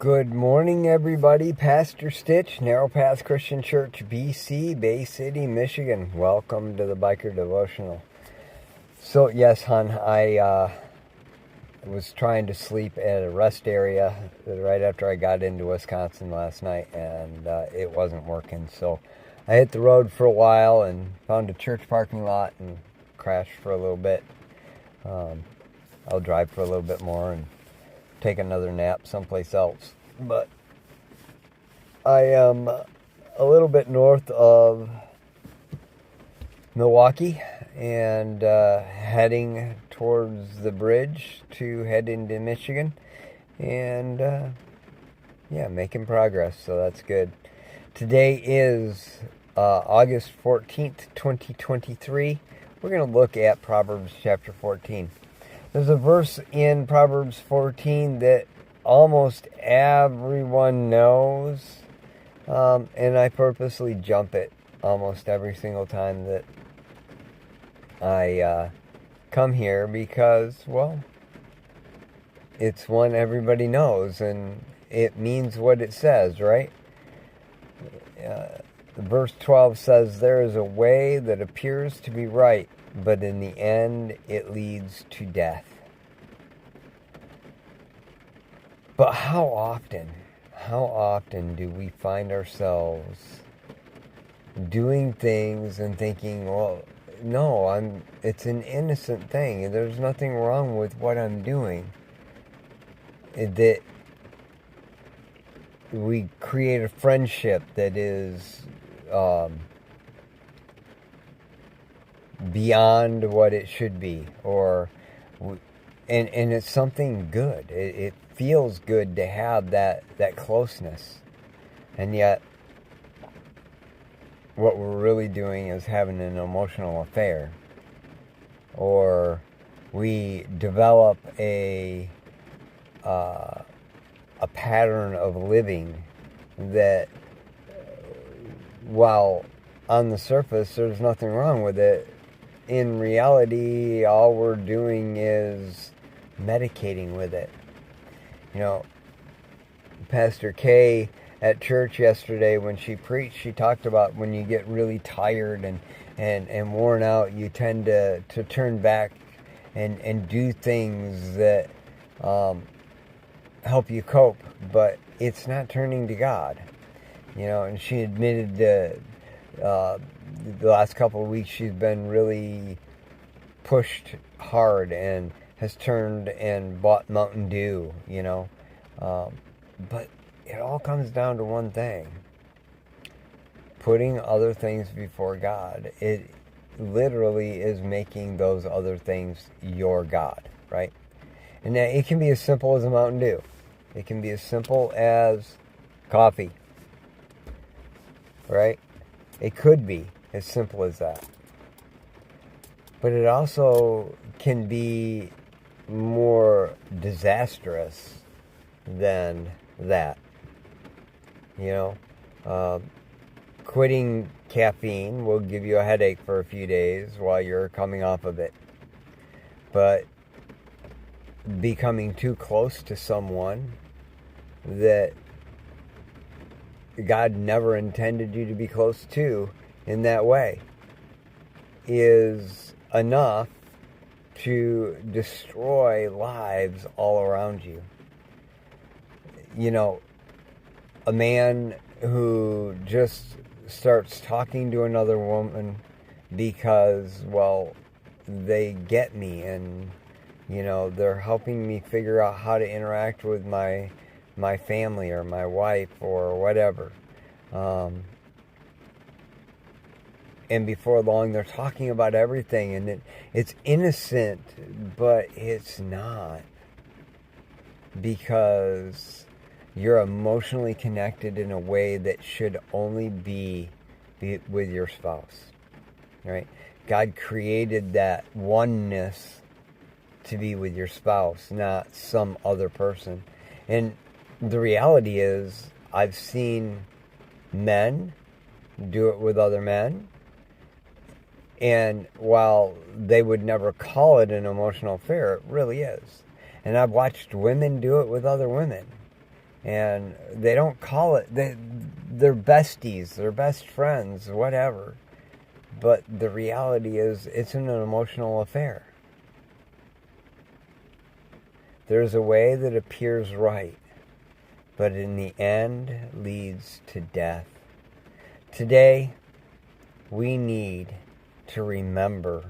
Good morning, everybody. Pastor Stitch, Narrow Path Christian Church, BC, Bay City, Michigan. Welcome to the Biker Devotional. So, yes, hon, I was trying to sleep at a rest area right after I got into Wisconsin last night, and it wasn't working. So I hit the road for a while and found a church parking lot and crashed for a little bit. I'll drive for a little bit more and take another nap someplace else. But I am a little bit north of Milwaukee and heading towards the bridge to head into Michigan, and making progress, so that's good. Today is August 14th, 2023. We're going to look at Proverbs chapter 14. There's a verse in Proverbs 14 that almost everyone knows, and I purposely jump it almost every single time that I come here because, well, it's one everybody knows, and it means what it says, right? Verse 12 says, "There is a way that appears to be right, but in the end it leads to death." But how often do we find ourselves doing things and thinking, well, no, it's an innocent thing. There's nothing wrong with what I'm doing. That we create a friendship that is beyond what it should be, and it's something good. It feels good to have that closeness, and yet what we're really doing is having an emotional affair, or we develop a pattern of living that, while on the surface there's nothing wrong with it, in reality all we're doing is medicating with it. You know, Pastor Kay at church yesterday, when she preached, she talked about when you get really tired and worn out, you tend to turn back and do things that help you cope, but it's not turning to God. You know, and she admitted that the last couple of weeks she's been really pushed hard and has turned and bought Mountain Dew, you know. But it all comes down to one thing: putting other things before God. It literally is making those other things your God, right? And it can be as simple as a Mountain Dew. It can be as simple as coffee, right? It could be as simple as that. But it also can be more disastrous than that. You know, quitting caffeine will give you a headache for a few days while you're coming off of it. But becoming too close to someone that God never intended you to be close to in that way is enough to destroy lives all around you. You know, a man who just starts talking to another woman because, well, they get me and, you know, they're helping me figure out how to interact with my family or my wife or whatever. And before long, they're talking about everything, and it's innocent, but it's not, because you're emotionally connected in a way that should only be with your spouse, right? God created that oneness to be with your spouse, not some other person. And the reality is, I've seen men do it with other men, and while they would never call it an emotional affair, it really is. And I've watched women do it with other women. And they don't call it, they're besties, they're best friends, whatever. But the reality is, it's an emotional affair. There's a way that appears right, but in the end leads to death. Today, we need to remember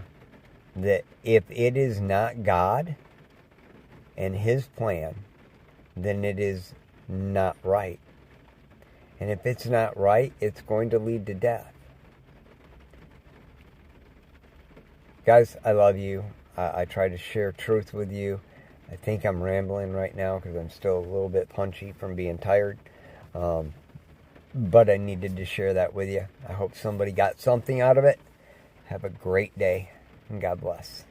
that if it is not God and His plan, then it is not right. And if it's not right, it's going to lead to death. Guys, I love you. I try to share truth with you. I think I'm rambling right now because I'm still a little bit punchy from being tired. But I needed to share that with you. I hope somebody got something out of it. Have a great day, and God bless.